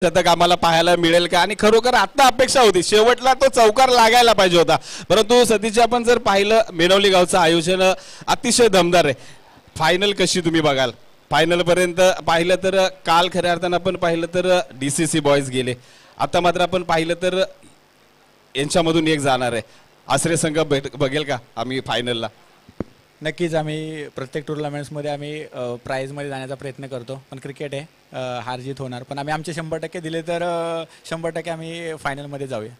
शतक आम्हाला पाहायला मिळेल का आणि खरोखर आता अपेक्षा होती शेवटला तो चौकार लागायला पाहिजे होता परंतु सतीश आपण जर पाहिलं मेनवली गावचं आयोजन अतिशय दमदार आहे। फायनल कशी तुम्ही बघाल फायनल पर्यंत पाहिलं तर काल खऱ्या अर्थानं आपण पाहिलं तर डीसीसी बॉयज गेले आता मात्र आपण पाहिलं तर यांच्यामधून एक जाणार आहे आसरे संघ बघेल का आम्ही फायनलला। नक्कीच आम्ही प्रत्येक टुर्नामेंट्समध्ये आम्ही प्राइजमध्ये जाण्याचा प्रयत्न करतो पण क्रिकेट आहे हार जीत होणार पण आम्ही आमचे 100% दिले तर 100% आम्ही फायनलमध्ये जाऊया।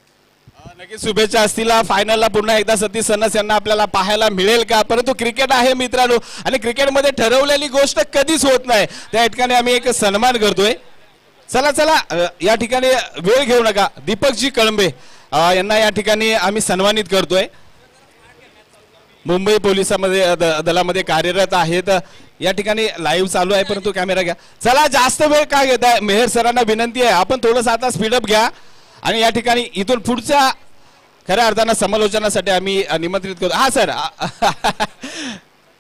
नक्कीच शुभेच्छा असतील फायनलला पुन्हा एकदा सतीश सन्नस यांना आपल्याला पाहायला मिळेल का परंतु क्रिकेट आहे मित्रांनो आणि क्रिकेटमध्ये ठरवलेली गोष्ट कधीच होत नाही त्या ठिकाणी आम्ही एक सन्मान करतोय। चला चला या ठिकाणी वेळ घेऊ नका दीपकजी कळंबे यांना या ठिकाणी आम्ही सन्मानित करतोय। मुंबई पोलिसांमध्ये दलामध्ये कार्यरत आहेत या ठिकाणी लाईव्ह चालू आहे परंतु कॅमेरा घ्या। चला जास्त वेळ का घेताय मेहर सरांना विनंती आहे आपण थोडंसं आता स्पीडअप घ्या आणि या ठिकाणी इथून पुढच्या खऱ्या अर्थानं समालोचनासाठी आम्ही निमंत्रित करतो। हा सर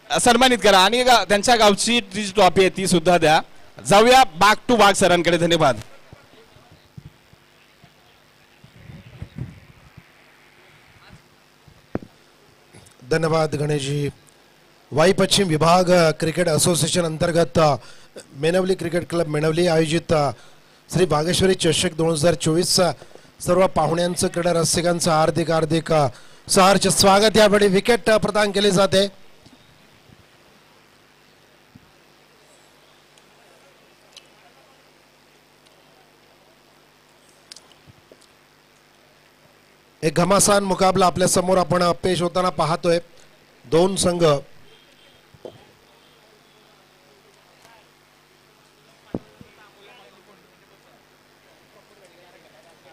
सन्मानित करा आणि त्यांच्या गावची ट्रॉफी आहे ती सुद्धा द्या। जाऊया बाग टू बाग सरांकडे धन्यवाद। धन्यवाद गणेशजी। वाई पश्चिम विभाग क्रिकेट असोसिएशन अंतर्गत मेनवली क्रिकेट क्लब मेनवली आयोजित श्री बागेश्वरी चषक 2024 सर्व पाहुण्यांचं क्रीडा रसिकांचं हार्दिक हार्दिक सहर्ष स्वागत। यावेळी विकेट प्रदान केली जाते। एक घमासान मुकाबला आपल्या समोर आपण पेश होताना पाहतोय। दोन संघ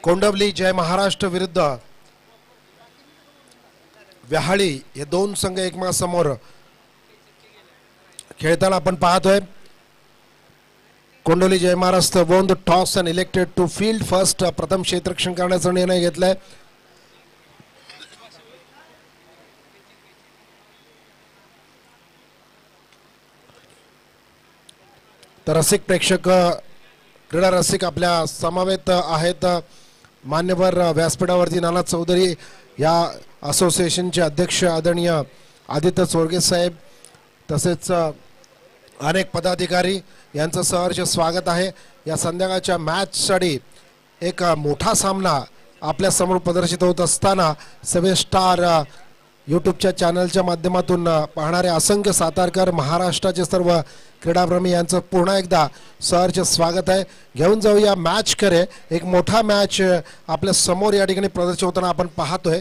कोंडवली जय महाराष्ट्र विरुद्ध व्याहाळी हे दोन संघ एकमेकांसमोर खेळताना आपण पाहतोय। Kondvali Jai Maharashtra won the toss and elected to field first प्रथम क्षेत्ररक्षण करण्याचा निर्णय घेतलाय। तर रसिक प्रेक्षक क्रीडा रसिक आपल्या समवेत आहेत। मान्यवर व्यासपीठावरती नाना चौधरी या असोसिएशनचे अध्यक्ष आदरणीय आदित्य चोरगे साहेब तसेच अनेक पदाधिकारी यांचं सहर्ष स्वागत आहे। या संध्याकाळच्या मॅचसाठी एक मोठा सामना आपल्या समोर प्रदर्शित होत असताना सवे स्टार यूट्यूबच्या चॅनलच्या माध्यमातून पाहणारे असंख्य सातारकर महाराष्ट्राचे सर्व क्रीडाप्रेमी यांचं पुन्हा एकदा सहर्ष स्वागत आहे। घेऊन जाऊया मॅच करे एक मोठा मॅच आपल्या समोर या ठिकाणी प्रदर्शित होताना आपण पाहतोय।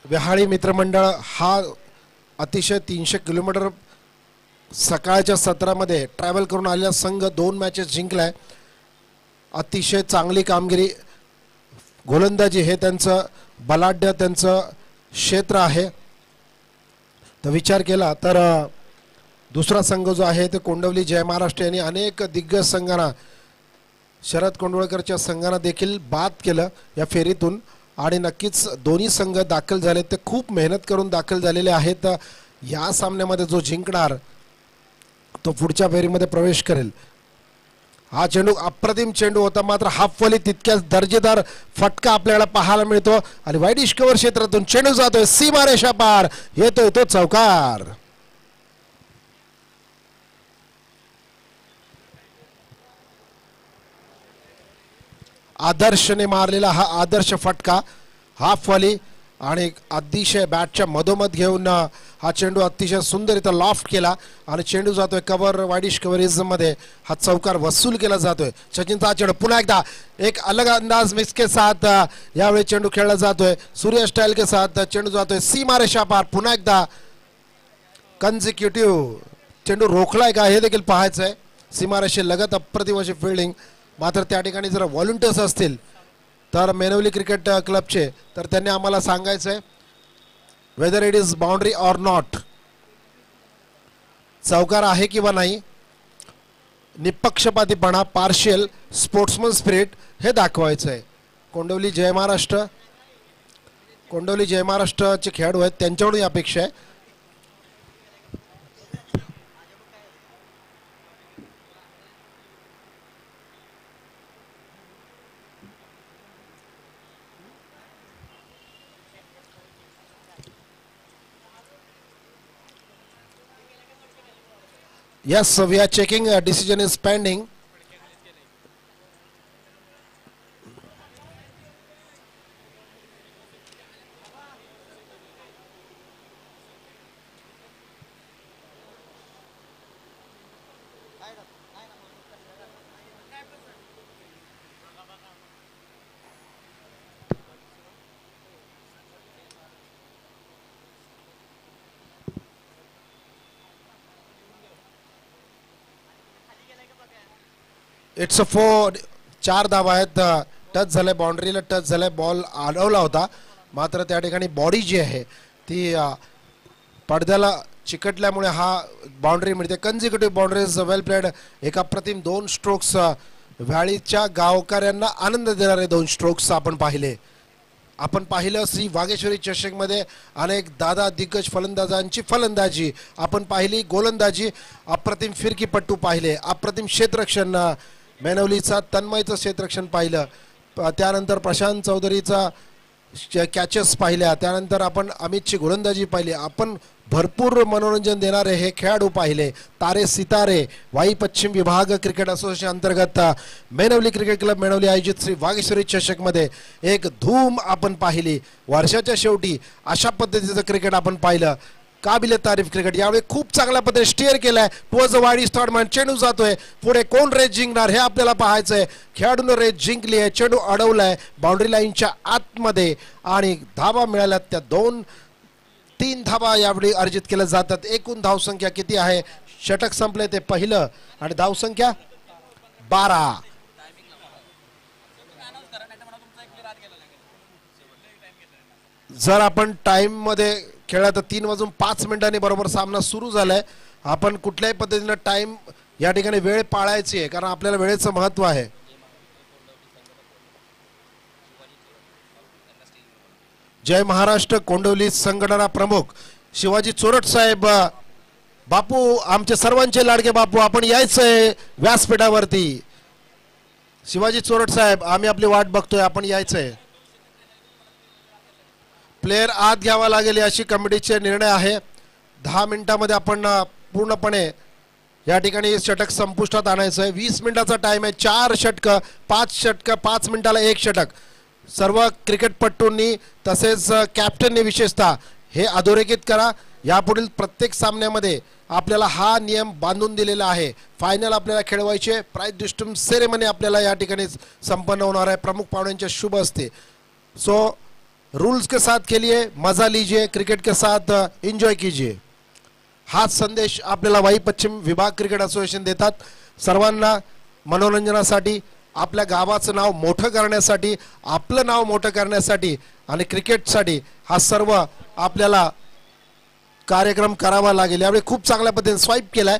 व्याहाळी मित्रमंडळ हा अतिशय 300 किलोमीटर सकाळच्या सत्रामध्ये ट्रॅव्हल करून आलेला संघ 2 मॅचेस जिंकलाय। अतिशय चांगली कामगिरी गोलंदाजी हे त्यांचं बलाढ्य त्यांचं क्षेत्र आहे। तर विचार केला तर दुसरा संघ जो आहे ते कोंडवली जय महाराष्ट्र यांनी अनेक दिग्गज संघांना शरद कोंडवळकरच्या संघांना देखील बाद केलं या फेरीतून आणि नक्कीच दोन्ही संघ दाखल झाले ते खूप मेहनत करून दाखल झालेले आहेत। या सामन्यामध्ये जो जिंकणार तो पुढच्या फेरीमध्ये प्रवेश करेल। हा चेंडू अप्रतिम चेंडू होता मात्र हाफवली तितक्याच दर्जेदार फटका आपल्याला पाहायला मिळतो आणि वाईडिश कव्हर क्षेत्रातून चेंडू जातोय सीमारेषा पार येतोय तो चौकार। आदर्शने मारलेला हा आदर्श फटका हाफवली आणि अतिशय बॅटच्या मधोमध घेऊन हा चेंडू अतिशय सुंदर लॉफ्ट केला आणि चेंडू जातोय कव्हर वाईडिश कव्हरेज मध्ये हा चौकार वसूल केला जातोय। सचिनचा चेंडू पुन्हा एकदा एक अलग अंदाज मिक्स के साथ यावेळी चेंडू खेळला जातोय सूर्य स्टाईल के साथ चेंडू जातोय सीमारेषा पार पुन्हा एकदा कन्झिक्युटिव्ह चेंडू रोखलाय का हे देखील पाहायचं आहे। सीमारेषे लगत अप्रतिम अशी फिल्डिंग मात्र त्या ठिकाणी जर व्हॉलंटियर्स असतील तर मेनवली क्रिकेट क्लबचे तर त्यांनी आम्हाला सांगायचं आहे whether it is boundary or not चौकार आहे किंवा नाही निपक्षपातीपणा पार्शियल स्पोर्ट्समन स्पिरिट हे दाखवायचं आहे। कोंडवली जय महाराष्ट्रचे खेळाडू आहेत त्यांच्याकडून अपेक्षा आहे Yes, we are checking. Decision is pending. It's a 4. 4 धावा आहेत. टच झालाय, बाउंड्रीला टच झालाय, बॉल अडवला होता, मात्र त्या ठिकाणी बॉडी जी आहे ती पडद्याला चिकटल्यामुळे हा बाउंड्री मिळते. कन्झिक्युटिव्ह बाउंड्रीज वेल प्लेड. एक अप्रतिम 2 स्ट्रोक्स, व्हॅलीच्या गावकऱ्यांना आनंद देणारे 2 स्ट्रोक्स आपण पाहिले. आपण पाहिलं श्री वागेश्वरी चषकमध्ये अनेक दादा दिग्गज फलंदाजांची फलंदाजी आपण पाहिली, गोलंदाजी, अप्रतिम फिरकीपट्टू पाहिले, अप्रतिम क्षेत्ररक्षण, मेनवलीचा तन्मयचं क्षेत्ररक्षण पाहिलं, त्यानंतर प्रशांत चौधरीचा कॅचेस पाहिल्या, त्यानंतर आपण अमितची गोलंदाजी पाहिली. आपण भरपूर मनोरंजन देणारे हे खेळाडू पाहिले. तारे सितारे वाई पश्चिम विभाग क्रिकेट असोसिएशन अंतर्गत मेनवली क्रिकेट क्लब मेनवली आयोजित श्री वागेश्वरी चषकमध्ये एक धूम आपण पाहिली. वर्षाच्या शेवटी अशा पद्धतीचं क्रिकेट आपण पाहिलं. काबिले तारीफ क्रिकेट. यावेळी खूप चांगल्या पद्धतीने स्टिअर केलाय. टुवर्ड्स द वाईड स्टॉर्टमॅन. चेंडू जातोय पुढे. कोण रेस जिंकणार हे आपल्याला पाहायचंय. खेळाडूने रेस जिंकली आहे. चेंडू अडवलाय बाउंड्री लाईनच्या आतमध्ये आणि धाबा मिळाल्या. त्या 2-3 धाबा यावेळी अर्जित केल्या जातात. एकूण धावसंख्या किती आहे? षटक संपले ते पहिलं आणि धावसंख्या 12. जर आपण टाइम मध्ये खेळला तर 3:05 बरोबर सामना सुरू झालाय. आपण कुठल्याही पद्धतीने टाइम या ठिकाणी वेळ पाळायची आहे, कारण आपल्याला वेळेचं महत्व आहे. जय महाराष्ट्र कोंडवली संघटना प्रमुख शिवाजी चोरट साहेब. बापू, आमचे सर्वांचे लाडके बापू, आपण यायचंय व्यासपीठावरती. शिवाजी चोरट साहेब, आम्ही आपली वाट बघतोय, आपण यायचंय. प्लेयर आत घ्यावा लागेल अशी कमिटीचे निर्णय आहे. 10 मिनिटांमध्ये आपण पूर्णपणे या ठिकाणी षटक संपुष्टात आणायचं आहे. 20 मिनिटाचा टाइम आहे. 4 षटकं, 5 षटकं, 5 मिनिटाला 1 षटक. सर्व क्रिकेटपटूंनी तसेच कॅप्टनने विशेषतः हे अधोरेखित करा. यापुढील प्रत्येक सामन्यामध्ये आपल्याला हा नियम बांधून दिलेला आहे. फायनल आपल्याला खेळवायचे. प्राइज डिस्ट्रीब्यूशन सेरेमनी आपल्याला या ठिकाणी संपन्न होणार आहे प्रमुख पाहुण्यांच्या शुभ हस्ते. सो रूल्स के साथ खेलिए, मजा लीजिए, क्रिकेट के साथ एंजॉय कीजिए. हा संदेश आपल्याला वाई पश्चिम विभाग क्रिकेट असोसिएशन देतात. सर्वांना मनोरंजनासाठी, आपल्या गावाचं नाव मोठं करण्यासाठी, आपलं नाव मोठं करण्यासाठी आणि क्रिकेटसाठी हा सर्व आपल्याला कार्यक्रम करावा लागेल. यावेळी खूप चांगल्या पद्धतीने स्वाईप केलाय.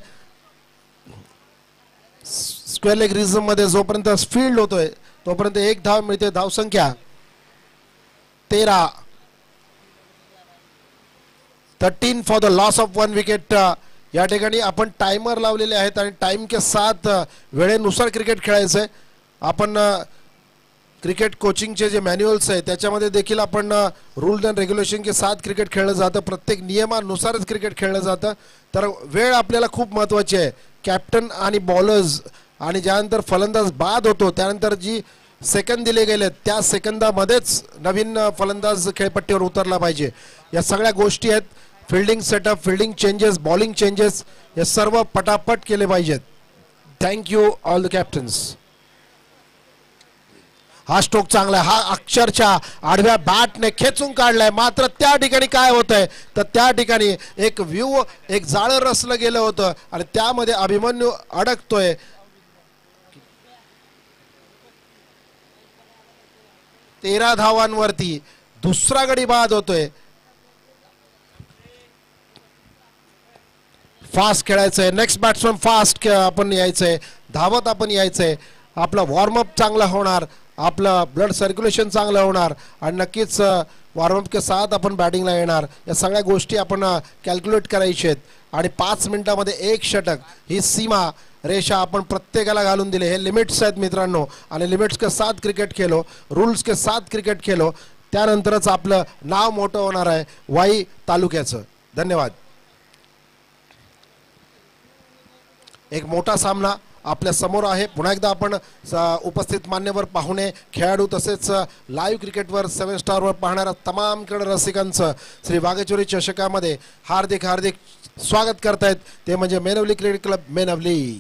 स्क्वेअर लेग रिझम मध्ये जोपर्यंत फील्ड होतोय तोपर्यंत 1 धाव मिळते. धावसंख्या 13. 13 for the loss of 1 wicket. या ठिकाणी आपण टाइमर लावलेले आहेत आणि टाइम के साथ वेळेनुसार क्रिकेट खेळायचं आहे. आपण क्रिकेट कोचिंगचे जे मॅन्युअल्स आहे त्याच्यामध्ये देखील आपण रूल्स अँड रेग्युलेशन के साथ क्रिकेट खेळलं जातं. प्रत्येक नियमानुसारच क्रिकेट खेळलं जातं. तर वेळ आपल्याला खूप महत्त्वाची आहे. कॅप्टन आणि बॉलर्स आणि ज्यानंतर फलंदाज बाद होतो त्यानंतर जी सेकंद दिले गेले त्या सेकंदामध्येच नवीन फलंदाज खेळपट्टीवर उतरला पाहिजे. या सगळ्या गोष्टी आहेत. Fielding setup, fielding changes, bowling changes हे सर्व पटापट केले पाहिजेत. Thank you all the captains. हा स्ट्रोक चांगला आहे. हा अक्षरशः आडव्या बॅटने खेचून काढलाय. मात्र त्या ठिकाणी काय होतंय तर त्या ठिकाणी एक व्ह्यू, एक जाळं रचलं गेलं होतं आणि त्यामध्ये अभिमन्यू अडकतोय. 13 धावांवरती दुसरा गडी बाद होतोय. फास्ट खेळायचंय. नेक्स्ट बॅट्समन फास्ट आपण यायचंय. धावत आपण यायचंय. आपला वॉर्मअप चांगला होणार, आपलं ब्लड सर्क्युलेशन चांगलं होणार आणि नक्कीच वॉर्मअप के साथ आपण बॅटिंगला येणार. या सगळ्या गोष्टी आपण कॅल्क्युलेट करायच्या आहेत आणि 5 मिनिटांमध्ये 1 षटक ही सीमा रेषा आपण प्रत्येकाला घालून दिले. हे लिमिट्स आहेत मित्रांनो आणि लिमिट्स के साथ क्रिकेट खेलो, रूल्स के साथ क्रिकेट खेलो, त्यानंतरच आपलं नाव मोठं होणार आहे वाई तालुक्याचं. धन्यवाद. एक मोठा सामना आपल्या समोर आहे. पुन्हा एकदा आपण उपस्थित मान्यवर पाहुणे खेळाडू तसेच लाईव्ह क्रिकेटवर 7 स्टारवर पाहणाऱ्या तमाम क्रीडा रसिकांचं श्री वाघेश्वरी चषकामध्ये हार्दिक हार्दिक स्वागत करतायत. ते म्हणजे Menavali cricket club Menavali.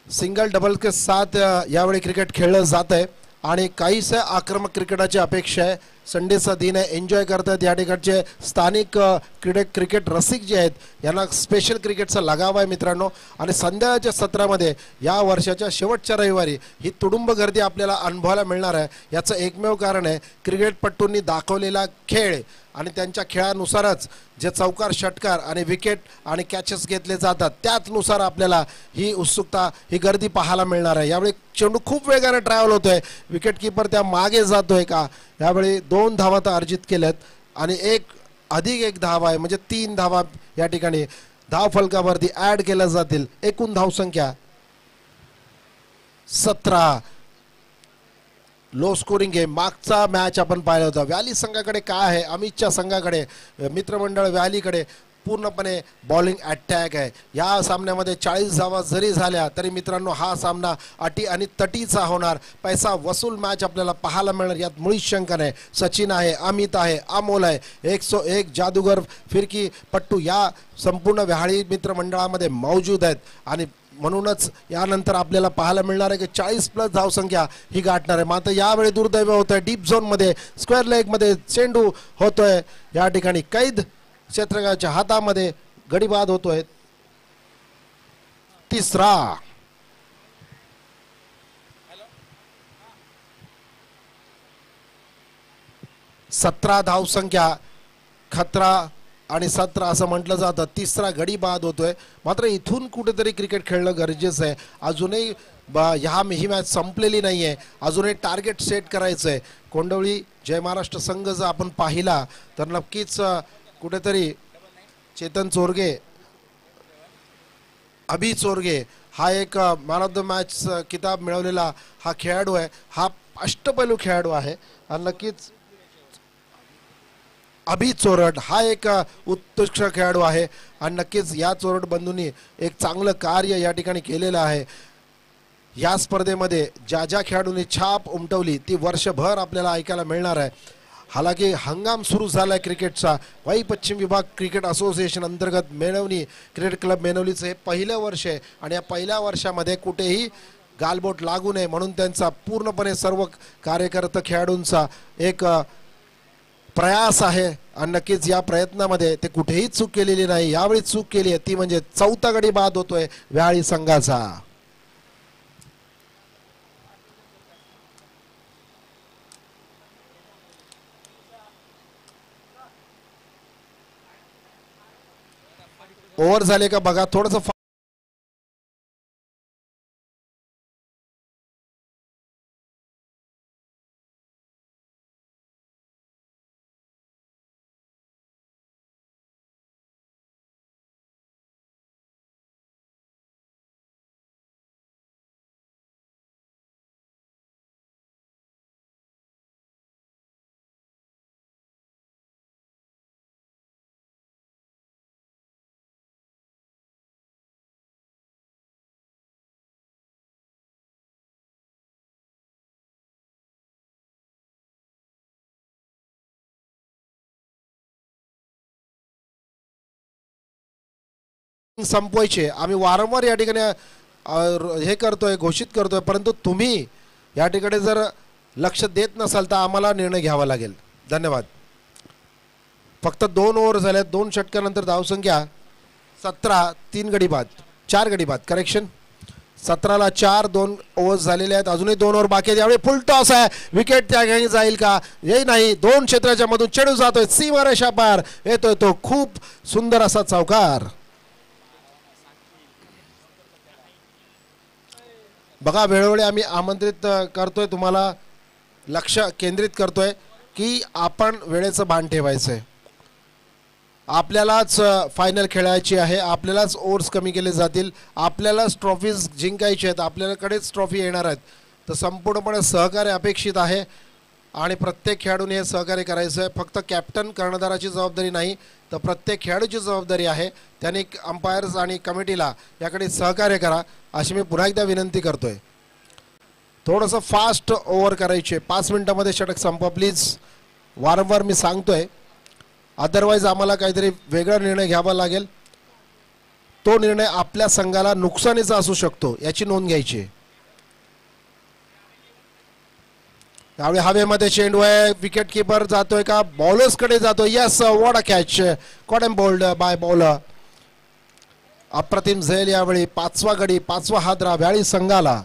Single double के साथ यावेळी क्रिकेट खेळलं जात आहे आणि काहीसं आक्रमक क्रिकेटाची अपेक्षा आहे. संडेचा दिन आहे, एन्जॉय करतात या ठिकाणचे स्थानिक क्रिकेट रसिक जे आहेत यांना स्पेशल क्रिकेटचा लगाव आहे मित्रांनो. आणि संध्याकाळच्या सत्रामध्ये या वर्षाच्या शेवटच्या रविवारी ही तुडुंब गर्दी आपल्याला अनुभवायला मिळणार आहे. याचं एकमेव कारण आहे क्रिकेटपटूंनी दाखवलेला खेळ आणि त्यांच्या खेळानुसारच जे चौकार षटकार आणि विकेट आणि कॅचेस घेतले जातात त्याचनुसार आपल्याला ही उत्सुकता ही गर्दी पाहायला मिळणार आहे. यावेळी चेंडू खूप वेगाने ट्रॅव्हल होतोय, विकेट किपर त्या मागे जातोय का. यावेळी 2 धावा तर अर्जित केल्यात आणि एक धावा आहे म्हणजे 3 धावा या ठिकाणी धाव फलकावरती ऍड केल्या जातील. एकूण धावसंख्या 17. Low scoring game. मागचा मॅच आपण पाहिला होता. व्हॅली संघाकडे काय आहे, अमितच्या संघाकडे मित्रमंडळ व्हॅलीकडे पूर्णपणे बॉलिंग अटॅक आहे. या सामन्यामध्ये 40 धावा जरी झाल्या तरी मित्रांनो हा सामना अटी आणि तटीचा होणार. पैसा वसूल मॅच आपल्याला पाहायला मिळणार यात मुळीच शंका नाही. सचिन आहे, अमित आहे, अमोल आहे, 101 जादूगर फिरकी पट्टू या संपूर्ण व्याहाळी मित्रमंडळामध्ये मौजूद आहेत. आणि म्हणूनच यानंतर आपल्याला पाहायला मिळणार आहे की 40+ धावसंख्या ही गाठणार आहे. मात्र यावेळी दुर्दैव होतंय डीप झोनमध्ये स्क्वेअर लेगमध्ये चेंडू होतोय. या ठिकाणी कैद क्षेत्रकाच्या हातामध्ये गडी बाद होतोय. 3रा 17 धावसंख्या खतरा आणि 17 असं म्हटलं जातं. 3रा गडी बाद होतोय. मात्र इथून कुठेतरी क्रिकेट खेळणं गरजेचं आहे. अजूनही ही मॅच संपलेली नाही आहे. अजूनही टार्गेट सेट करायचं आहे. कोंडवळी जय महाराष्ट्र संघ जर आपण पाहिला तर नक्कीच कुठेतरी चेतन चोरगे, अभि चोरगे हा एक मॅन ऑफ द मॅच किताब मिळवलेला हा खेळाडू आहे. हा अष्टपैलू खेळाडू आहे आणि नक्कीच अभि चोरड हा एक उत्कृष्ट खेळाडू आहे आणि नक्कीच या चोरड बंधूंनी एक चांगलं कार्य या ठिकाणी केलेलं आहे. या स्पर्धेमध्ये ज्या खेळाडूंनी छाप उमटवली ती वर्षभर आपल्याला ऐकायला मिळणार आहे. हालाकी हंगाम सुरू झाला आहे क्रिकेटचा. वाई पश्चिम विभाग क्रिकेट असोसिएशन अंतर्गत मेनवली क्रिकेट क्लब मेनवलीचं हे पहिलं वर्ष आहे आणि या पहिल्या वर्षामध्ये कुठेही गालबोट लागू नये म्हणून त्यांचा पूर्णपणे सर्व कार्यकर्ते खेळाडूंचा एक प्रयास आहे आणि नक्कीच या प्रयत्नामध्ये ते कुठेही चूक केलेली नाही. यावेळी चूक केली आहे ती म्हणजे 4था गडी बाद होतोय व्याहाळी संघाचा. ओव्हर झाले का बघा थोडंसं. संपवायचे आम्ही वारंवार या ठिकाणी हे करतोय, घोषित करतोय, परंतु तुम्ही या ठिकाणी जर लक्ष देत नसाल तर आम्हाला निर्णय घ्यावा लागेल. धन्यवाद. फक्त 2 ओव्हर झाल्यात. 2 षटकानंतर धावसंख्या 17. 3 गडी बाद, 4 गडी बाद. करेक्शन 17ला 4. 2 ओव्हर्स झालेले आहेत. अजूनही 2 ओव्हर बाकी आहेत. यावेळी फुल टॉस आहे. विकेट त्या ठिकाणी जाईल का हे नाही. 2 क्षेत्राच्या मधून चेंडू जातोय सीमारेषा पार येतोय तो. खूप सुंदर असा चौकार. बघा वेळोवेळी आम्ही आमंत्रित करतोय, तुम्हाला लक्ष केंद्रित करतोय की आपण वेळेचं भान ठेवायचं आहे. आपल्यालाच फायनल खेळायची आहे. आपल्यालाच ओव्हर्स कमी केले जातील. आपल्यालाच ट्रॉफीज जिंकायची आहेत. आपल्याकडेच ट्रॉफी येणार आहेत. तर संपूर्णपणे सहकार्य अपेक्षित आहे आणि प्रत्येक खेळाडूने हे सहकार्य करायचं आहे. फक्त कॅप्टन कर्णधाराची जबाबदारी नाही तर प्रत्येक खेळाडूची जबाबदारी आहे त्याने अंपायर्स आणि कमिटीला याकडे सहकार्य करा अशी मी पुन्हा एकदा विनंती करतोय. थोडंसं फास्ट ओव्हर करायचे, 5 मिनिटामध्ये षटक संपवा प्लीज. वारंवार मी सांगतोय, अदरवाईज आम्हाला काहीतरी वेगळा निर्णय घ्यावा लागेल. तो निर्णय आपल्या संघाला नुकसानीचा असू शकतो याची नोंद घ्यायची. यावेळी हवेमध्ये चेंडू आहे, विकेट किपर जातोय का, बॉलर्स कडे जातोय. Yes, what a catch, caught and bowled by bowler. अप्रतिम झेल यावेळी, 5वा गडी, 5वा हादरा व्याळी संघाला.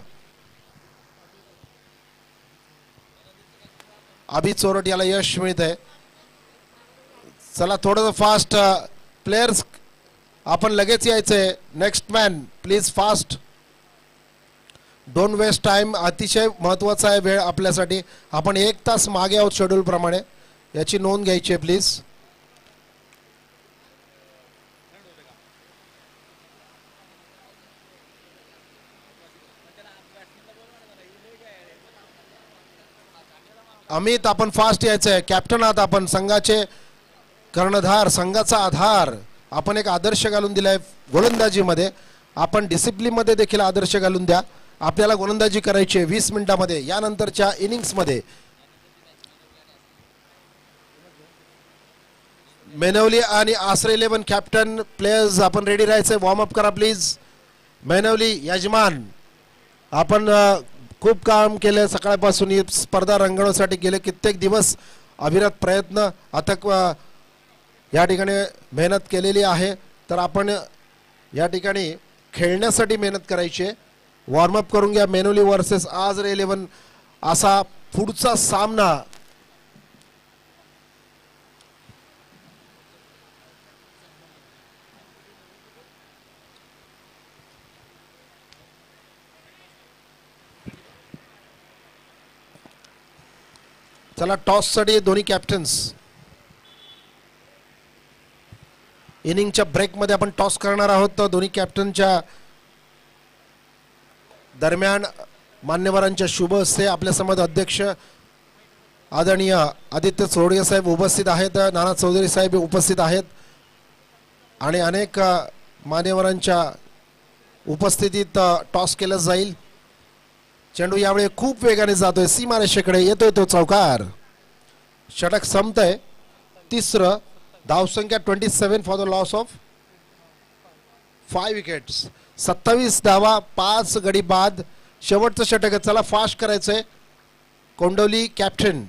अभि चोरट याला यश मिळत आहे. चला थोडंसं फास्ट प्लेयर्स, आपण लगेच यायचंय. Next man please fast, don't waste time. अतिशय महत्वाचा आहे वेळ आपल्यासाठी. आपण 1 तास मागे आहोत शेड्यूल प्रमाणे, याची नोंद घ्यायची आहे प्लीज. अमित आपण फास्ट यायचंय. कॅप्टन आहात आपण, संघाचे कर्णधार, संघाचा आधार. आपण एक आदर्श घालून दिलाय गोलंदाजीमध्ये. आपण डिसिप्लिन मध्ये देखील आदर्श घालून द्या. आपल्याला गोलंदाजी करायची 20 मिनिटांमध्ये. यानंतरच्या इनिंग्समध्ये मेनवली आणि आसरे 11 कॅप्टन प्लेयर्स आपण रेडी राहायचंय. वॉर्मअप करा प्लीज. मेनवली यजमान, आपण खूप काम केलं सकाळपासून. ही स्पर्धा रंगवण्यासाठी गेले कित्येक दिवस अविरत प्रयत्न, अथक या ठिकाणी मेहनत केलेली आहे. तर आपण या ठिकाणी खेळण्यासाठी मेहनत करायची आहे. वॉर्मअप करून घ्या. मेनोली वर्सेस आसरे 11 असा पुढचा सामना. चला टॉससाठी दोन्ही कॅप्टन्स. इनिंगच्या ब्रेकमध्ये आपण टॉस करणार आहोत. तर दोन्ही कॅप्टनच्या दरम्यान मान्यवरांच्या शुभ हस्ते आपल्यासमोर अध्यक्ष आदरणीय आदित्य चोरडिया साहेब उपस्थित आहेत. नाना चौधरी साहेब उपस्थित आहेत आणि अनेक मान्यवरांच्या उपस्थितीत टॉस केलं जाईल. चेंडू यावेळी खूप वेगाने जातोय, सीमारेषेकडे येतोय तो चौकार. षटक संपतंय. तिसरं, धावसंख्या 27 for the loss of 5 wickets. 27 धावा, 5 गडी बाद. शेवटचं षटक आहे. चला फास्ट करायचंय. कोंडोली कॅप्टन,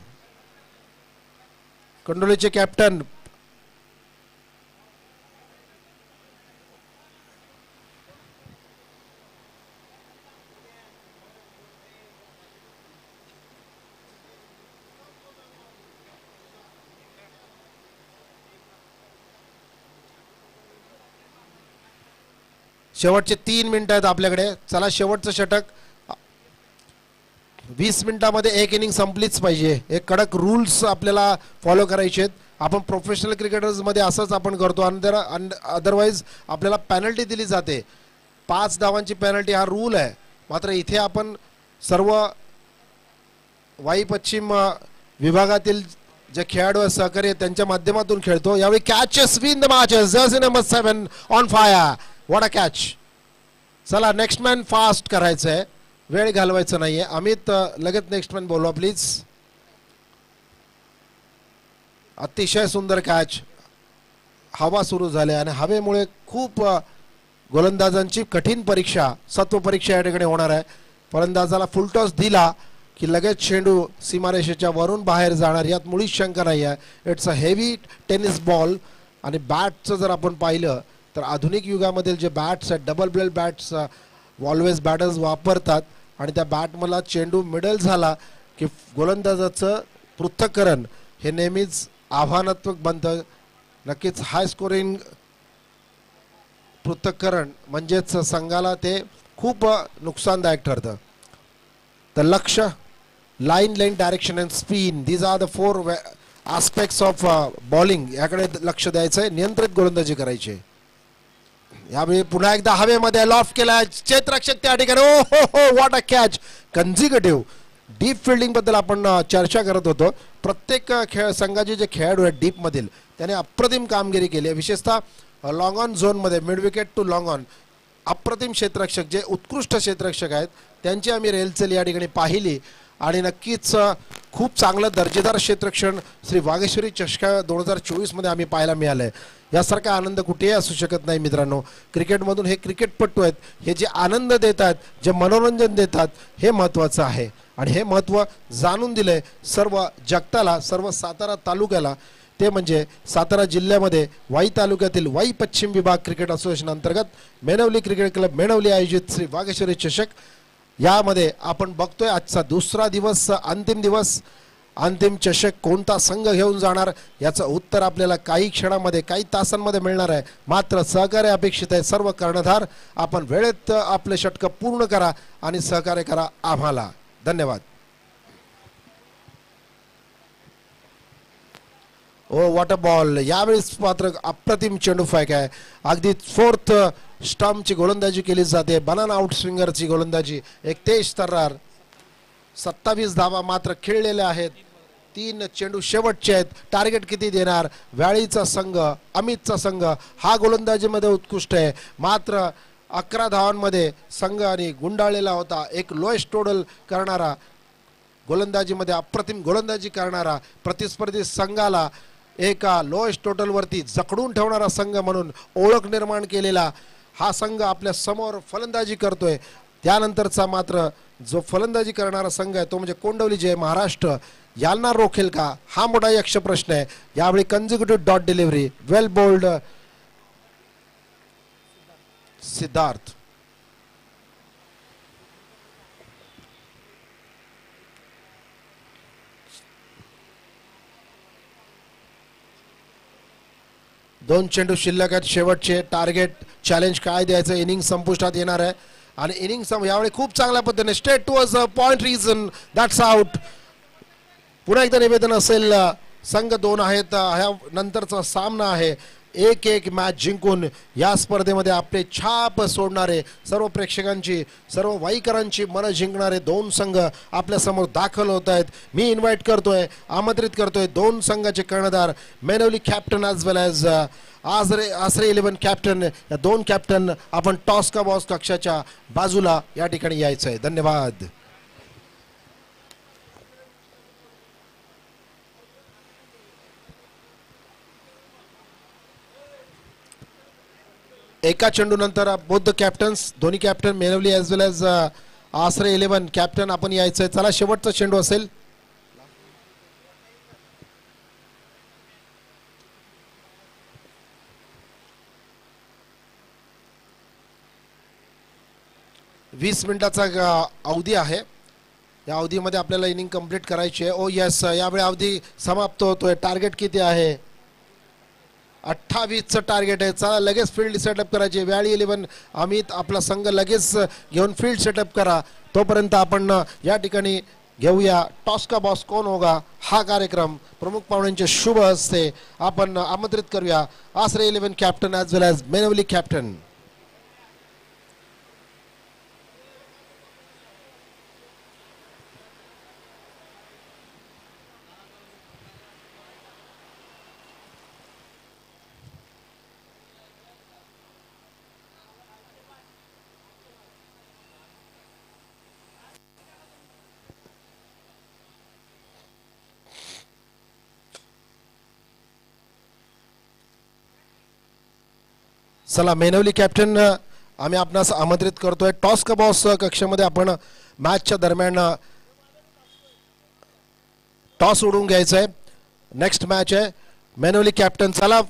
कोंडोलीचे कॅप्टन शेवटचे 3 मिनिटं आहेत आपल्याकडे. चला शेवटचं षटक. 20 मिनिटांमध्ये एक इनिंग संपलीच पाहिजे. एक कडक रूल्स आपल्याला फॉलो करायचे आहेत. आपण प्रोफेशनल क्रिकेटर्समध्ये असंच आपण करतो. अदरवाईज आपल्याला पॅनल्टी दिली जाते. 5 धावांची पॅनल्टी हा रूल आहे. मात्र इथे आपण सर्व वाई पश्चिम विभागातील जे खेळाडू सहकारी त्यांच्या माध्यमातून खेळतो. यावेळी catches win the matches. Jersey number 7 on fire. What a catch. चला नेक्स्ट मॅन फास्ट करायचंय, वेळ घालवायचा नाहीये. अमित लगेच नेक्स्ट मॅन बोलवा प्लीज. अतिशय सुंदर कॅच. हवा सुरू झाली आणि हवेमुळे खूप गोलंदाजांची कठीण परीक्षा, सत्व परीक्षा या ठिकाणी होणार आहे. फलंदाजाला फुलटॉस दिला की लगेच चेंडू सीमारेषेच्या वरून बाहेर जाणार, यात मुळीच शंका नाही आहे. It's a heavy tennis ball. आणि बॅटचं जर आपण पाहिलं तर आधुनिक युगामधील जे बॅट्स आहेत, double blade bats always batters वापरतात. आणि त्या बॅटमधला चेंडू मिडल झाला की गोलंदाजाचं पृथक्करण हे नेहमीच आव्हानात्मक बनतं. नक्कीच हाय स्कोरिंग पृथक्करण म्हणजेच संघाला ते खूप नुकसानदायक ठरतं. तर लक्ष, line, length, direction and spin, these are the 4 aspects of bowling. याकडे लक्ष द्यायचं आहे. नियंत्रित गोलंदाजी करायची. यावेळी पुन्हा एकदा हवेमध्ये लॉफ्ट केला क्षेत्ररक्षक त्या ठिकाणी. ओ हो हो, what a catch. Consecutive deep fielding बद्दल आपण चर्चा करत होतो. प्रत्येक संघाचे जे खेळाडू आहेत डीप मधील त्याने अप्रतिम कामगिरी केली आहे. विशेषतः लॉंग ऑन झोनमध्ये mid wicket too long on अप्रतिम क्षेत्ररक्षक जे उत्कृष्ट क्षेत्ररक्षक आहेत त्यांची आम्ही रेलचेल या ठिकाणी पाहिली आणि नक्कीच खूप चांगलं दर्जेदार क्षेत्ररक्षण श्री वागेश्वरी चषक 2024 मध्ये आम्ही पाहायला मिळालं आहे. यासारखा आनंद कुठेही असू शकत नाही मित्रांनो. क्रिकेटमधून हे क्रिकेटपटू आहेत, हे जे आनंद देतात, जे मनोरंजन देतात, हे महत्त्वाचं आहे आणि हे महत्त्व जाणून दिलंय सर्व जगताला, सर्व सातारा तालुक्याला. ते म्हणजे सातारा जिल्ह्यामध्ये वाई तालुक्यातील वाई पश्चिम विभाग क्रिकेट असोसिएशन अंतर्गत मेणवली क्रिकेट क्लब मेणवली आयोजित श्री वागेश्वरी चषक यामध्ये आपण बघतोय आजचा दुसरा दिवस, अंतिम दिवस. अंतिम चषक कोणता संघ घेऊन जाणार याचं उत्तर आपल्याला काही क्षणामध्ये, काही तासांमध्ये मिळणार आहे. मात्र सहकार्य अपेक्षित आहे. सर्व कर्णधार आपण वेळेत आपले षटक पूर्ण करा आणि सहकार्य करा आम्हाला. धन्यवाद. ओ वॉटर बॉल. यावेळेस मात्र अप्रतिम चेंडू फेक आहे. अगदी फोर्थ स्टंपची गोलंदाजी केली जाते. बनाना आउट स्विंगरची गोलंदाजी. एक तेज तर्रार. 27 धावा मात्र खेळलेल्या आहेत. 3 चेंडू शेवटचे आहेत. टार्गेट किती देणार? व्याळीचा संघ, अमितचा संघ हा गोलंदाजीमध्ये उत्कृष्ट आहे. मात्र 11 धावांमध्ये संघाने गुंडाळलेला होता. एक लोएस्ट टोटल करणारा गोलंदाजीमध्ये अप्रतिम गोलंदाजी करणारा प्रतिस्पर्धी संघाला एका लोएस्ट टोटलवरती जखडून ठेवणारा संघ म्हणून ओळख निर्माण केलेला हा संघ आपल्या समोर फलंदाजी करतोय. त्यानंतरचा मात्र जो फलंदाजी करणारा संघ आहे तो म्हणजे कोंडवली जय महाराष्ट्र. यांना रोखेल का हा मोठा यक्ष प्रश्न आहे. यावेळी कन्झिक्युटिव्ह डॉट डिलिव्हरी. वेल बोल्ड सिद्धार्थ. दोन चेंडू शिल्लक आहेत शेवटचे. टार्गेट चॅलेंज काय द्यायचं? इनिंग संपुष्टात येणार आहे आणि इनिंग यावेळी खूप चांगल्या पद्धतीने straight towards point region. That's out. पुन्हा एकदा निवेदन असेल, संघ 2 आहेत. ह्या नंतरचा सामना आहे. 1-1 मॅच जिंकून या स्पर्धेमध्ये आपले छाप सोडणारे, सर्व प्रेक्षकांची, सर्व वाईकरांची मनं जिंकणारे 2 संघ आपल्या समोर दाखल होत आहेत. मी इन्व्हाइट करतोय, आमंत्रित करतोय 2 संघाचे कर्णधार मेनवली कॅप्टन ॲज वेल ॲज आसरे 11 कॅप्टन. या 2 कॅप्टन आपण टॉस का बॉस कक्षाच्या बाजूला या ठिकाणी यायचं आहे. धन्यवाद. एका चेंडू नंतर बोथ कॅप्टन्स, दोन्ही कॅप्टन मेनवली ॲज वेल ॲज आसरे 11 कॅप्टन आपण यायचंय. चला शेवटचा चेंडू असेल. वीस मिनिटाचा अवधी आहे. या अवधीमध्ये आपल्याला इनिंग कंप्लीट करायची आहे. ओ यस, यावेळी अवधी समाप्त होतोय. टार्गेट किती आहे? 28चं टार्गेट आहे. चला लगेच फील्ड सेटअप करायची. व्याळी 11 अमित आपला संघ लगेच घेऊन फील्ड सेटअप करा. तोपर्यंत आपण या ठिकाणी घेऊया टॉस का बॉस कोण होगा हा कार्यक्रम. प्रमुख पाहुण्यांचे शुभ हस्ते आपण आमंत्रित करूया आसरे 11 कॅप्टन ॲज वेल ॲज मेनवली कॅप्टन. चला मेनवली कॅप्टन, आम्ही आपणास आमंत्रित करतोय टॉस का बॉस कक्षामध्ये. आपण मॅचच्या दरम्यान टॉस उडवून घ्यायचं आहे. नेक्स्ट मॅच आहे. मेनवली कॅप्टन चला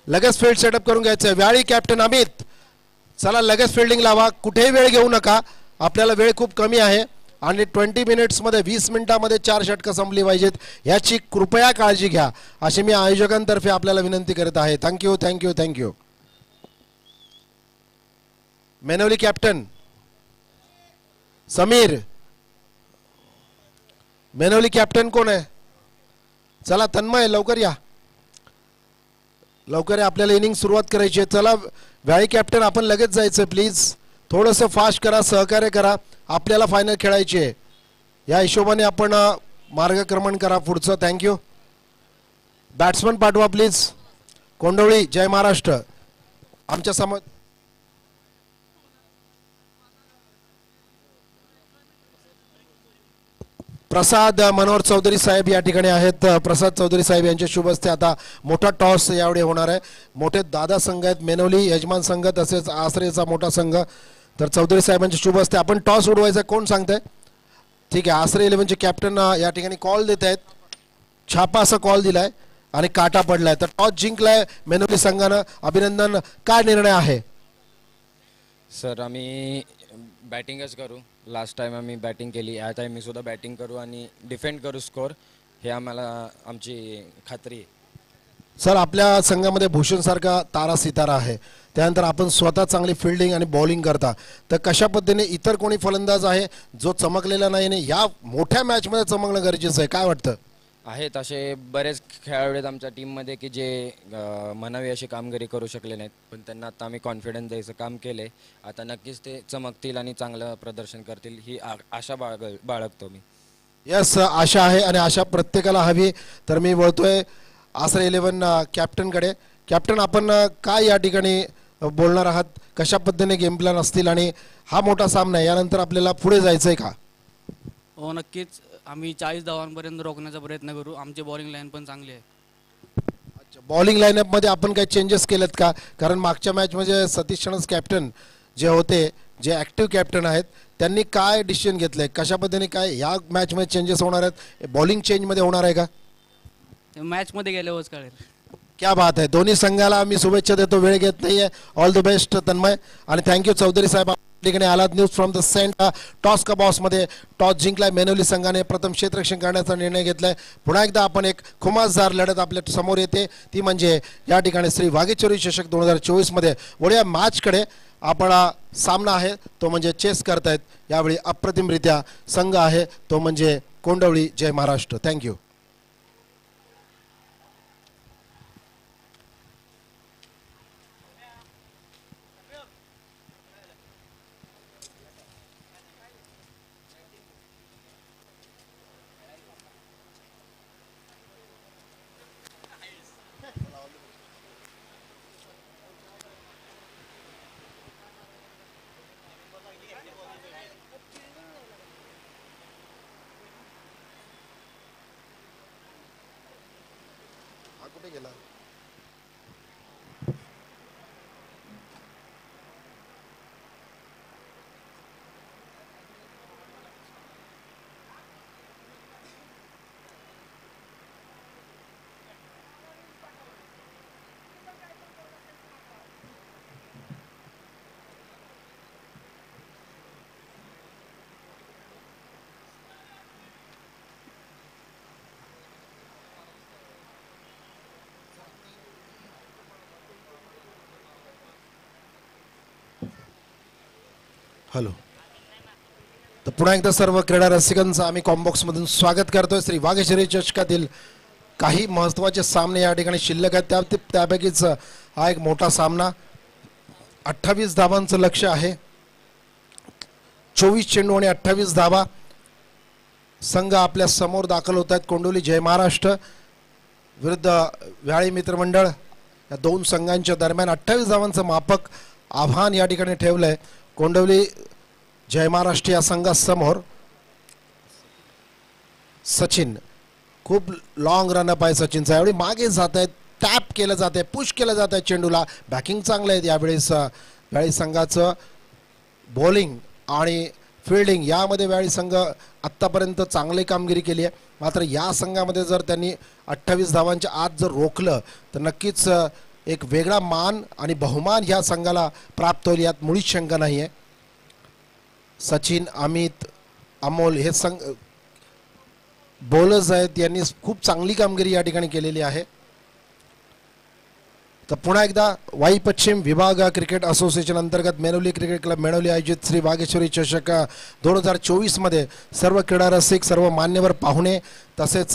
लगेच फील्ड सेटअप करून घ्यायचं आहे. व्याळी कॅप्टन अमित चला लगेच फिल्डिंग लावा. कुठेही वेळ घेऊ नका. आपल्याला वेळ खूप कमी आहे आणि 20 मिनिट्समध्ये 20 मिनिटामध्ये 4 षटकं संपली पाहिजेत. याची कृपया काळजी घ्या अशी मी आयोजकांतर्फे आपल्याला विनंती करत आहे. Thank you thank you thank you. Menavali captain Sameer. Menavali captain कोण आहे? चला तन्मय लवकर या, लवकर या. आपल्याला इनिंग सुरुवात करायची आहे. चला व्याळी कॅप्टन आपण लगेच जायचं प्लीज. थोडंसं फास्ट करा, सहकार्य करा. आपल्याला फायनल खेळायची आहे. या हिशोबाने आपण मार्गक्रमण करा पुढचं. थँक्यू. बॅट्समन पाठवा प्लीज. कोंडवळी जय महाराष्ट्र आमच्या समोर प्रसाद मनोहर चौधरी साहेब या ठिकाणी आहेत. प्रसाद चौधरी साहेब यांच्या शुभ हस्ते आता मोठा टॉस यावेळी होणार आहे. मोठे दादा संघ आहेत, मेनवली यजमान संघ तसेच आसरेचा मोठा संघ. तर चौधरी साहेबांच्या शुभ हस्ते आपण टॉस उडवायचा कोण सांगतंय? ठीक आहे, आसरे 11चे कॅप्टन या ठिकाणी कॉल देत आहेत. छापा असा कॉल दिलाय आणि काटा पडलाय. तर टॉस जिंकलाय मेनवली संघानं. अभिनंदन. काय निर्णय आहे? सर आम्ही बॅटिंगच करू. लास्ट टाइम आम्ही बॅटिंग केली, या टाइम मी सुद्धा बॅटिंग करू आणि डिफेंड करू स्कोर, हे आम्हाला आमची खात्री आहे. सर आपल्या संघामध्ये भूषण सारखा तारा सितारा आहे, त्यानंतर आपण स्वतः चांगली फिल्डिंग आणि बॉलिंग करता, तर कशा पद्धतीने इतर कोणी फलंदाज आहे जो चमकलेला नाही आणि या मोठ्या मॅचमध्ये चमकणं गरजेचं आहे? काय वाटतं? आहेत असे बरेच खेळाडू आहेत आमच्या टीममध्ये की जे म्हणावी अशी कामगिरी करू शकले नाहीत, पण त्यांना आता आम्ही कॉन्फिडन्स द्यायचं काम केले. आता नक्कीच ते चमकतील आणि चांगलं प्रदर्शन करतील ही आशा बाळगतो मी. यस, आशा आहे आणि आशा प्रत्येकाला हवी. तर मी बोलतोय आसरे 11 कॅप्टनकडे. कॅप्टन आपण काय या ठिकाणी बोलणार आहात? कशा पद्धतीने गेम प्लॅन असतील आणि हा मोठा सामना आहे, यानंतर आपल्याला पुढे जायचं आहे का? हो नक्कीच, आम्ही 40 धावांपर्यंत रोखण्याचा प्रयत्न करू. आमची बॉलिंग लाईन पण चांगली आहे. बॉलिंग लाईनअपमध्ये आपण काही चेंजेस केलेत का? कारण मागच्या मॅचमध्ये सतीश शणस कॅप्टन जे होते, जे ॲक्टिव्ह कॅप्टन आहेत, त्यांनी काय डिसिजन घेतलंय? कशा पद्धतीने काय या मॅचमध्ये चेंजेस होणार आहेत? बॉलिंग चेंजमध्ये होणार आहे का? मॅचमध्ये गेल्यावरच कळेल. क्या बात आहे. दोन्ही संघाला आम्ही शुभेच्छा देतो. वेळ घेत नाहीये. ऑल द बेस्ट तन्मय आणि थँक्यू चौधरी साहेब. ठिकाणी आलात. News from the centre. Toss का बॉसमध्ये टॉस जिंकलाय मेनवली संघाने. प्रथम क्षेत्ररक्षण करण्याचा निर्णय घेतलाय. पुन्हा एकदा आपण एक खुमासदार लढत आपल्या समोर येते, ती म्हणजे या ठिकाणी श्री वाघेश्वरी चषक 2024 मध्ये. वळूया मॅचकडे. आपण सामना आहे तो म्हणजे चेस करतायत यावेळी अप्रतिमरित्या संघ आहे तो म्हणजे कोंडवळी जय महाराष्ट्र. थँक्यू. हॅलो. तर पुन्हा एकदा सर्व क्रीडा रसिकांचं आम्ही कॉम्बॉक्समधून स्वागत करतोय. श्री वाघेश्वरी चषकातील काही महत्त्वाचे सामने या ठिकाणी शिल्लक आहेत. त्यापैकीच हा एक मोठा सामना. 28 धावांचं लक्ष आहे. 24 चेंडू आणि 28 धावा. संघ आपल्या समोर दाखल होत आहेत. कोंडवली जय महाराष्ट्र विरुद्ध व्याळी मित्रमंडळ. या दोन संघांच्या दरम्यान 28 धावांचं मापक आव्हान या ठिकाणी ठेवलंय. कोंडवली जय महाराष्ट्र या संघासमोर सचिन. खूप लॉंग रनअप आहे सचिनचा. यावेळी मागे जात आहेत, टॅप केलं जात आहे, पुश केलं जात आहे चेंडूला. बॅकिंग चांगलं आहे यावेळेस व्याळी संघाचं. बॉलिंग आणि फिल्डिंग यामध्ये व्याळी संघ आत्तापर्यंत चांगली कामगिरी केली आहे. मात्र या संघामध्ये जर त्यांनी 28 धावांच्या आत जर रोखलं तर नक्कीच एक वेगळा मान आणि बहुमान ह्या संघाला प्राप्त होईल, यात मुळीच शंका नाही आहे. सचिन, अमित, अमोल हे संघ बॉलर्स आहेत, यांनी खूप चांगली कामगिरी या ठिकाणी केलेली आहे. तर पुन्हा एकदा वाई पश्चिम विभाग क्रिकेट असोसिएशन अंतर्गत मेनवली क्रिकेट क्लब मेनवली आयोजित श्री वाघेश्वरी चषक 2024 मध्ये सर्व क्रीडा रसिक, सर्व मान्यवर पाहुणे, तसेच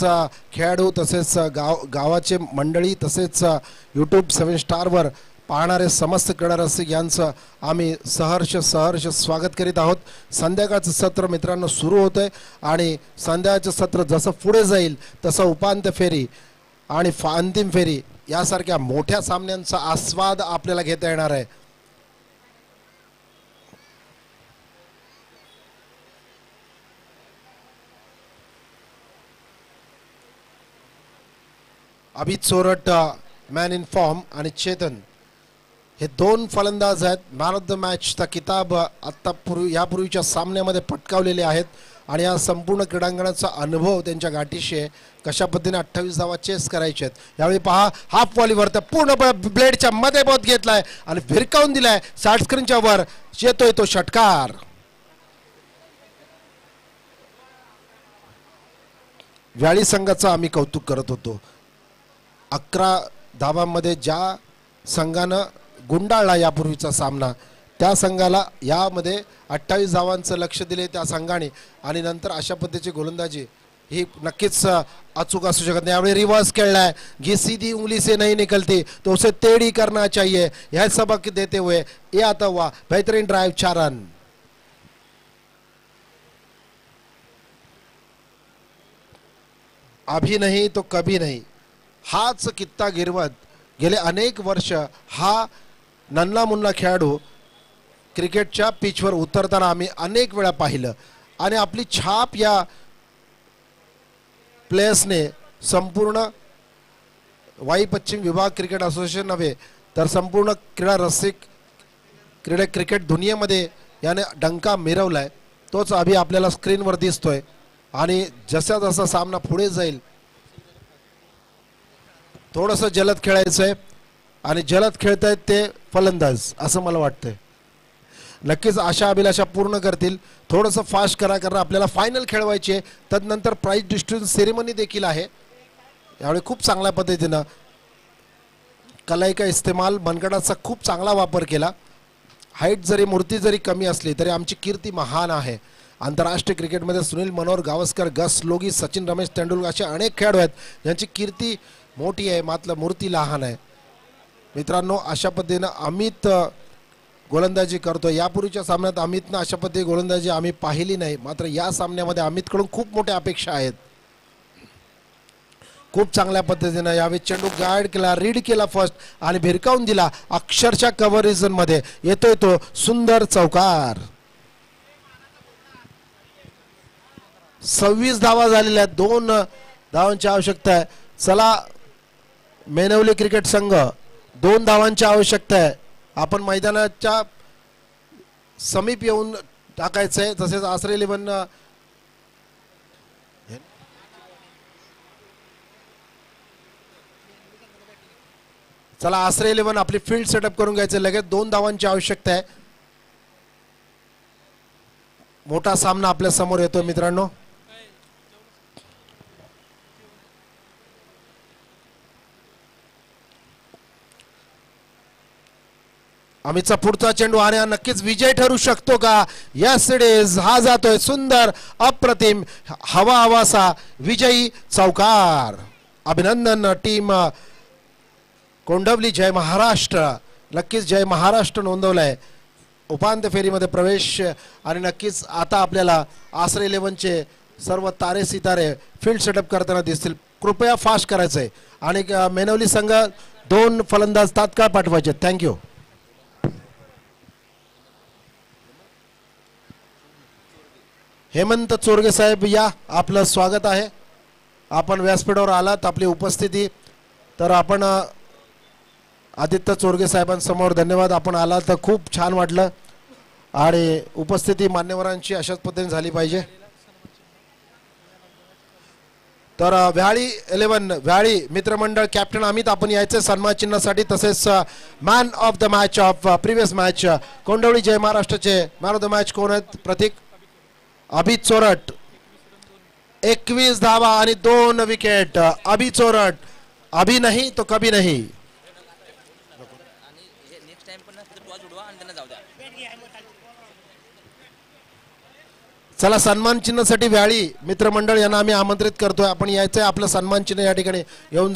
खेळाडू, तसेच गावाचे मंडळी, तसेच यूट्यूब 7 स्टारवर पाहणारे समस्त क्रीडा रसिक यांचं आम्ही सहर्ष स्वागत करीत आहोत. संध्याकाळचं सत्र मित्रांनो सुरू होतंय आणि संध्याकाळचं सत्र जसं पुढे जाईल तसं उपांत्य फेरी आणि अंतिम फेरी यासारख्या मोठ्या सामन्यांचा आस्वाद आपल्याला घेता येणार आहे. Abhit Chorat man in form आणि चेतन हे दोन फलंदाज आहेत मॅन ऑफ द मॅचचा किताब यापूर्वीच्या सामन्यामध्ये पटकावलेले आहेत आणि या संपूर्ण क्रीडांगणाचा अनुभव त्यांच्या गाठीशी आहे. कशा पद्धतीने 28 धावा चेस करायचे आहेत. यावेळी पहा हाफ व्हॉलीवर तर पूर्ण ब्लेडच्या मध्ये बोध घेतलाय आणि भिरकावून दिलाय. साइड स्क्रीनच्या वर येतोय तो षटकार. व्याळी संघाचं आम्ही कौतुक करत होतो. 11 धावांमध्ये ज्या संघानं गुंडाळला यापूर्वीचा सामना त्या संघाला यामध्ये 28 धावांचं लक्ष दिले त्या संघाने आणि नंतर अशा पद्धतीची गोलंदाजी ही नक्कीच अचूक असू शकत नाही. यावेळी रिव्हर्स खेळलाय. घी सीधी उंगली से नहीं निकलती तो उसे टेढ़ी करना चाहिए. यह सबक देते हुए ये आता हुआ बेहतरीन ड्राइव 4 रन. अभी नहीं तो कभी नहीं हाच कित्ता गिरवत गेले अनेक वर्ष हा नन्ना मुन्ना खेळाडू क्रिकेटच्या पिचवर उतरताना आम्ही अनेक वेळा पाहिलं आणि आपली छाप या प्लेयर्सने संपूर्ण वाई पश्चिम विभाग क्रिकेट असोसिएशन नव्हे तर संपूर्ण क्रीडा रसिक क्रिकेट दुनियेमध्ये याने डंका मिरवलाय. तोच अभि आपल्याला स्क्रीनवर दिसतोय आणि जसा जसा सामना पुढे जाईल थोडंसं जलद खेळायचंय आणि जलद खेळतायत ते फलंदाज असं मला वाटतंय. नक्कीच आशा अभिलाषा पूर्ण करतील. थोडंसं फास्ट करा कारण आपल्याला फायनल खेळवायची आहे. तदनंतर प्राइज डिस्ट्रीब्युशन सेरेमनी देखील आहे. यावेळी खूप चांगल्या पद्धतीनं कलाई का इस्तेमाल मनगटाचा खूप चांगला वापर केला. हाईट जरी मूर्ती जरी कमी असली तरी आमची कीर्ती महान आहे. आंतरराष्ट्रीय क्रिकेटमध्ये सुनील मनोहर गावस्कर, गस लोगी, सचिन रमेश तेंडुलकर असे अनेक खेळाडू आहेत ज्यांची कीर्ती मोठी आहे मात्र मूर्ती लहान आहे. मित्रांनो अशा पद्धतीनं अमित गोलंदाजी करतो. यापूर्वीच्या सामन्यात अमितनं अशा पद्धती गोलंदाजी आम्ही पाहिली नाही मात्र या सामन्यामध्ये अमितकडून खूप मोठ्या अपेक्षा आहेत. खूप चांगल्या पद्धतीनं यावेळी चेंडू गाईड केला, रीड केला फर्स्ट आणि भिरकावून दिला. अक्षरशः कव्हर रिजन मध्ये येतोय तो सुंदर चौकार. 26 धावा झालेल्या आहेत. 2 धावांची आवश्यकता आहे. चला मेनवली क्रिकेट संघ 2 धावांची आवश्यकता आहे. आपण मैदानाच्या समीप येऊन टाकायचंय. तसेच आसरे 11 चला आसरे 11 आपली फील्ड सेटअप करून घ्यायचं. लगेच 2 धावांची आवश्यकता आहे. मोठा सामना आपल्या समोर येतो मित्रांनो. अमितचा पुढचा चेंडू आणि हा नक्कीच विजय ठरू शकतो का? Yes it is. हा जातोय सुंदर अप्रतिम हवा हवासा विजयी चौकार. अभिनंदन टीम कोंडवली. जय महाराष्ट्र. नक्कीच जय महाराष्ट्र नोंदवलाय. उपांत्य फेरीमध्ये प्रवेश आणि नक्कीच आता आपल्याला आसरे 11चे सर्व तारे सितारे फील्ड सेटअप करताना दिसतील. कृपया फास्ट करायचंय आणि मेनवली संघ 2 फलंदाज तात्काळ पाठवायचे. थँक्यू. हेमंत चोरगे साहेब या आपलं स्वागत आहे. आपण व्यासपीठावर आलात. आपली उपस्थिती तर आपण आदित्य चोरगे साहेबांसमोर धन्यवाद. आपण आलात तर खूप छान वाटलं आणि उपस्थिती मान्यवरांची अशाच पद्धतीने झाली पाहिजे. तर व्याळी 11 व्याळी मित्रमंडळ कॅप्टन अमित आपण यायचे सन्मान चिन्हासाठी. तसेच man of the match of previous match Kondvali Jai महाराष्ट्राचे मॅन ऑफ द मॅच कोण आहेत? प्रतीक अभित चोरट. 21 धावा आणि 2 विकेट. अभि चोरट. अभी नहीं तो कभी नहीं. चला सन्मान चिन्हासाठी व्याळी मित्रमंडळ यांना आम्ही आमंत्रित करतोय. आपण यायचंय. आपलं सन्मान चिन्ह या ठिकाणी येऊन